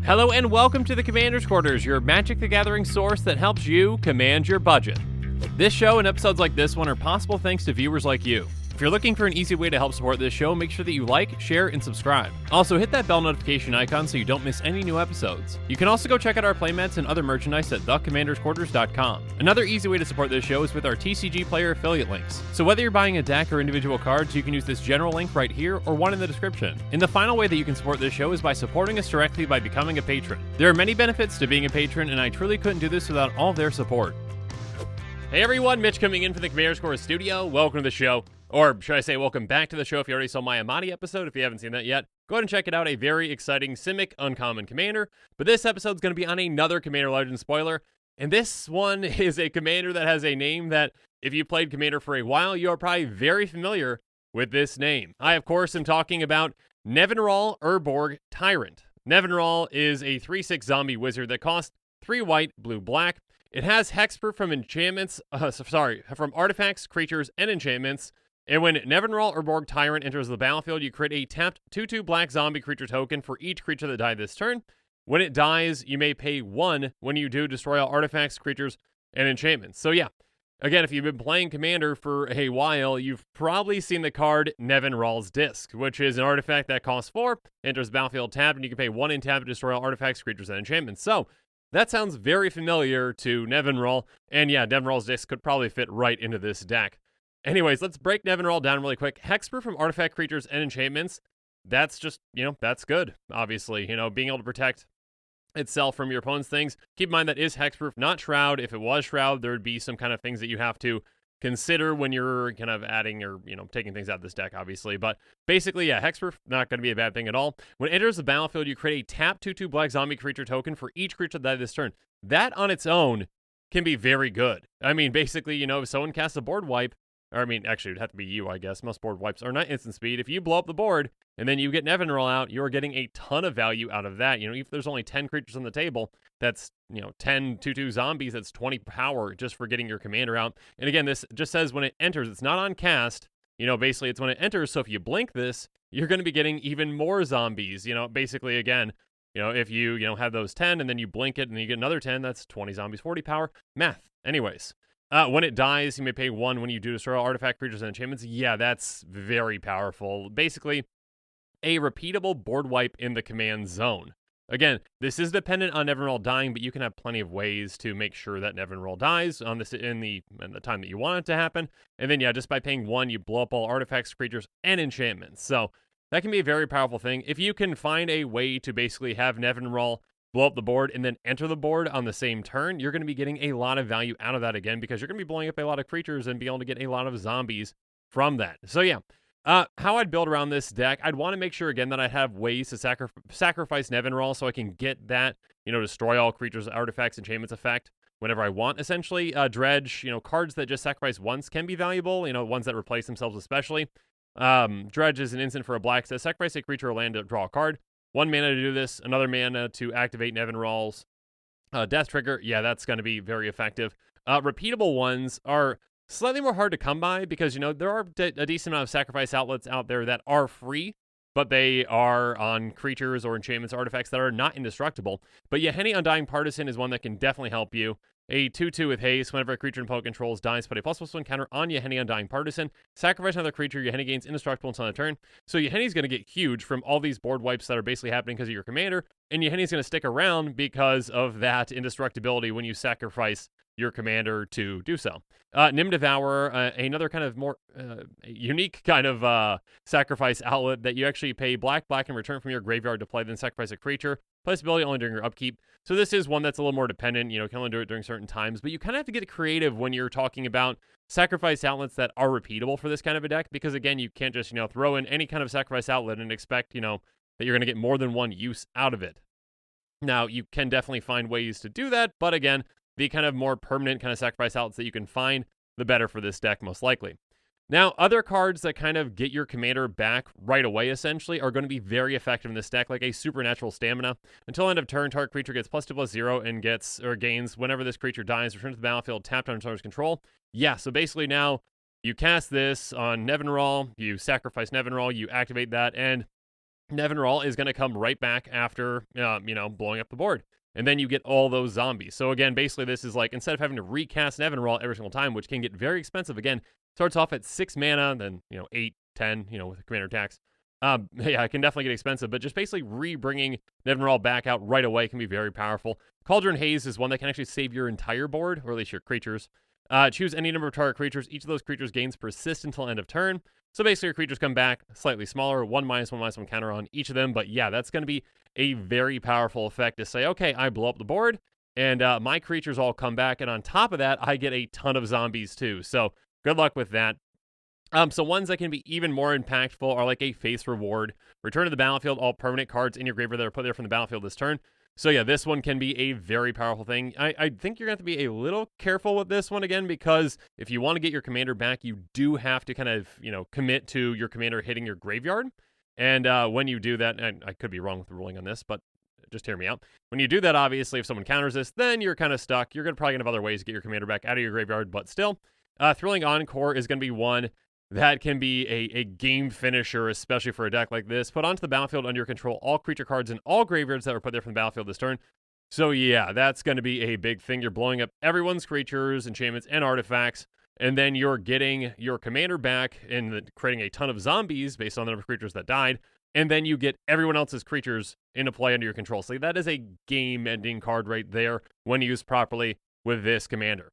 Hello and welcome to the Commander's Quarters, your Magic the Gathering source that helps you command your budget. This show and episodes like this one are possible thanks to viewers like you. If you're looking for an easy way to help support this show, make sure that you like, share, and subscribe. Also, hit that bell notification icon so you don't miss any new episodes. You can also go check out our playmats and other merchandise at thecommandersquarters.com. Another easy way to support this show is with our TCG player affiliate links. So whether you're buying a deck or individual cards, you can use this general link right here or one in the description. And the final way that you can support this show is by supporting us directly by becoming a patron. There are many benefits to being a patron, and I truly couldn't do this without all their support. Hey everyone, Mitch coming in for the Commander's Quarters studio. Welcome to the show. Or should I say welcome back to the show if you already saw my Amati episode. If you haven't seen that yet, go ahead and check it out. A very exciting Simic Uncommon Commander. But this episode's going to be on another Commander Legends spoiler. And this one is a Commander that has a name that, if you played Commander for a while, you are probably very familiar with this name. I, of course, am talking about Nevinyrral Urborg Tyrant. Nevinyrral is a 3/6 zombie wizard that costs 3 white, blue, black. It has hexproof from enchantments, from artifacts, creatures, and enchantments. And when Nevinyrral Urborg Tyrant enters the battlefield, you create a tapped 2/2 black zombie creature token for each creature that died this turn. When it dies, you may pay 1 when you do destroy all artifacts, creatures, and enchantments. So yeah, again, if you've been playing Commander for a while, you've probably seen the card Nevinyrral's Disc, which is an artifact that costs 4, enters the battlefield tapped, and you can pay 1 in tap to destroy all artifacts, creatures, and enchantments. So that sounds very familiar to Nevinyrral, and yeah, Nevinyrral's Disc could probably fit right into this deck. Anyways, let's break Nevinyrral down really quick. Hexproof from artifact, creatures, and enchantments. That's just, that's good, obviously. Being able to protect itself from your opponent's things. Keep in mind that is hexproof, not Shroud. If it was Shroud, there would be some kind of things that you have to consider when you're kind of adding or, taking things out of this deck, obviously. But basically, yeah, hexproof, not going to be a bad thing at all. When it enters the battlefield, you create a tap 2/2 black zombie creature token for each creature that died this turn. That on its own can be very good. I mean, basically, if someone casts a board wipe, or, actually, it would have to be you, I guess. Most board wipes are not instant speed. If you blow up the board, and then you get Nevinyrral out, you're getting a ton of value out of that. If there's only 10 creatures on the table, that's, 10 2/2 zombies, that's 20 power just for getting your commander out. And again, this just says when it enters, it's not on cast. Basically, it's when it enters, so if you blink this, you're going to be getting even more zombies. Basically, again, if you, have those 10, and then you blink it, and then you get another 10, that's 20 zombies, 40 power. Math. Anyways. When it dies, you may pay 1 when you do destroy all artifact, creatures, and enchantments. Yeah, that's very powerful. Basically, a repeatable board wipe in the command zone. Again, this is dependent on Nevinyrral dying, but you can have plenty of ways to make sure that Nevinyrral dies on this in the time that you want it to happen. And then, yeah, just by paying 1, you blow up all artifacts, creatures, and enchantments. So that can be a very powerful thing. If you can find a way to basically have Nevinyrral blow up the board and then enter the board on the same turn, you're going to be getting a lot of value out of that again, because you're going to be blowing up a lot of creatures and be able to get a lot of zombies from that. So yeah, how I'd build around this deck, I'd want to make sure again that I have ways to sacrifice Nevinyrral so I can get that, destroy all creatures, artifacts, enchantments effect whenever I want, essentially. Dredge, cards that just sacrifice once can be valuable, ones that replace themselves especially. Dredge is an instant for a black, says sacrifice a creature or land to draw a card. 1 mana to do this, another mana to activate Nevinyrral's death trigger. Yeah, that's going to be very effective. Repeatable ones are slightly more hard to come by because, there are a decent amount of sacrifice outlets out there that are free, but they are on creatures or enchantments, artifacts that are not indestructible. But Yahenni Undying Partisan is one that can definitely help you. A 2/2 with haste. Whenever a creature and opponent controls dies, put a +1/+1 counter on Yahenni Undying Partisan. Sacrifice another creature. Yahenni gains indestructible until end of turn. So Yahenni's going to get huge from all these board wipes that are basically happening because of your commander. And Yahenni's going to stick around because of that indestructibility when you sacrifice your commander to do so. Nim Devourer, another kind of more unique kind of sacrifice outlet that you actually pay black in return from your graveyard to play, then sacrifice a creature. Place ability only during your upkeep. So this is one that's a little more dependent, can only do it during certain times, but you kind of have to get creative when you're talking about sacrifice outlets that are repeatable for this kind of a deck, because again, you can't just, throw in any kind of sacrifice outlet and expect, that you're going to get more than one use out of it. Now, you can definitely find ways to do that, but again, the kind of more permanent kind of sacrifice outlets that you can find, the better for this deck, most likely. Now, other cards that kind of get your commander back right away, essentially, are going to be very effective in this deck, like a Supernatural Stamina. Until end of turn, target creature gets +2/+0 and gets, or gains, whenever this creature dies, return to the battlefield, tapped on its owner's control. Yeah, so basically now, you cast this on Nevinyrral, you sacrifice Nevinyrral, you activate that, and Nevinyrral is going to come right back after, blowing up the board. And then you get all those zombies. So again, basically this is like, instead of having to recast Nevinyrral every single time, which can get very expensive, again, starts off at 6 mana, then, 8, 10, with the commander attacks. Yeah, it can definitely get expensive, but just basically re-bringing Nevinyrral back out right away can be very powerful. Cauldron Haze is one that can actually save your entire board, or at least your creatures. Choose any number of target creatures. Each of those creatures gains persist until end of turn. So basically your creatures come back slightly smaller, 1/1/1 counter on each of them. But yeah, that's going to be a very powerful effect to say, okay, I blow up the board, and my creatures all come back. And on top of that, I get a ton of zombies too. So good luck with that. So ones that can be even more impactful are like a face reward. Return to the battlefield all permanent cards in your graveyard that are put there from the battlefield this turn. So yeah, this one can be a very powerful thing. I think you're going to have to be a little careful with this one again, because if you want to get your commander back, you do have to kind of, commit to your commander hitting your graveyard. And when you do that, and I could be wrong with the ruling on this, but just hear me out. When you do that, obviously, if someone counters this, then you're kind of stuck. You're probably going to have other ways to get your commander back out of your graveyard, but still, Thrilling Encore is going to be one that can be a game finisher, especially for a deck like this. Put onto the battlefield under your control all creature cards in all graveyards that were put there from the battlefield this turn. So yeah, that's going to be a big thing. You're blowing up everyone's creatures, enchantments, and artifacts, and then you're getting your commander back and creating a ton of zombies based on the number of creatures that died, and then you get everyone else's creatures into play under your control. So that is a game-ending card right there when used properly with this commander.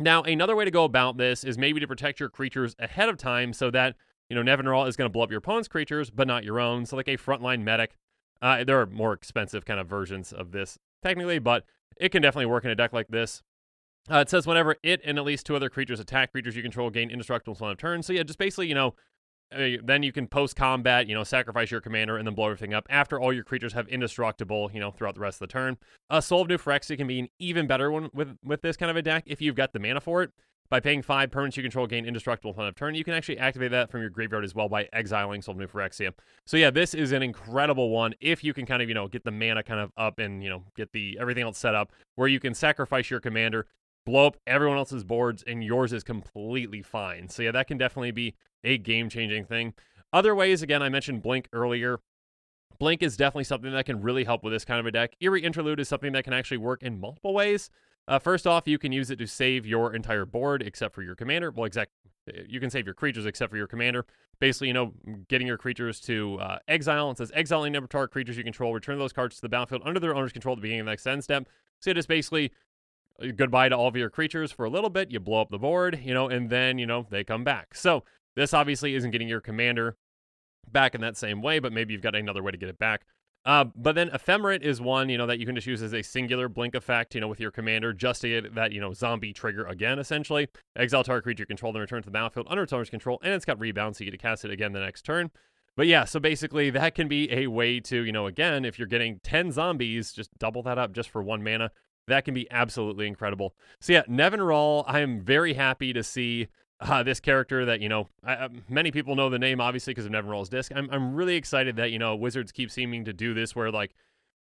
Now, another way to go about this is maybe to protect your creatures ahead of time so that, Nevinyrral is going to blow up your opponent's creatures, but not your own. So like a frontline medic. There are more expensive kind of versions of this technically, but it can definitely work in a deck like this. It says whenever it and at least 2 other creatures attack creatures you control, gain indestructible until end of turn. So yeah, just basically, then you can post-combat, sacrifice your commander and then blow everything up after all your creatures have indestructible, throughout the rest of the turn. Soul of New Phyrexia can be an even better one with this kind of a deck if you've got the mana for it. By paying 5 permanents you control gain indestructible until end of turn, you can actually activate that from your graveyard as well by exiling Soul of New Phyrexia. So yeah, this is an incredible one if you can kind of, get the mana kind of up and, get everything else set up where you can sacrifice your commander, blow up everyone else's boards, and yours is completely fine. So yeah, that can definitely be a game-changing thing. Other ways, again, I mentioned Blink earlier. Blink is definitely something that can really help with this kind of a deck. Eerie Interlude is something that can actually work in multiple ways. First off, you can use it to save your entire board except for your commander. Well, you can save your creatures except for your commander. Basically, getting your creatures to exile. It says exiling number of target creatures you control. Return those cards to the battlefield under their owner's control at the beginning of the next end step. So it is basically goodbye to all of your creatures for a little bit. You blow up the board, and then, they come back. So this obviously isn't getting your commander back in that same way, but maybe you've got another way to get it back. But then Ephemerate is one, that you can just use as a singular blink effect, with your commander, just to get that, zombie trigger again, essentially. Exile target creature you control, then return to the battlefield under its owner's control, and it's got rebound, so you get to cast it again the next turn. But yeah, so basically that can be a way to, again, if you're getting 10 zombies, just double that up just for 1 mana. That can be absolutely incredible. So yeah, Nevinyrral, I am very happy to see this character that, many people know the name, obviously, because of Nevinyrral's disc. I'm really excited that, Wizards keep seeming to do this where, like,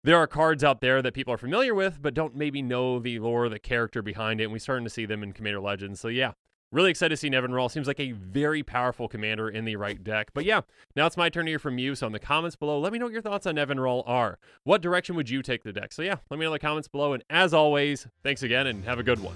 there are cards out there that people are familiar with, but don't maybe know the lore, the character behind it, and we're starting to see them in Commander Legends. So yeah, really excited to see Nevinyrral. Seems like a very powerful commander in the right deck. But yeah, now it's my turn to hear from you. So in the comments below, let me know what your thoughts on Nevinyrral are. What direction would you take the deck? So yeah, let me know in the comments below. And as always, thanks again and have a good one.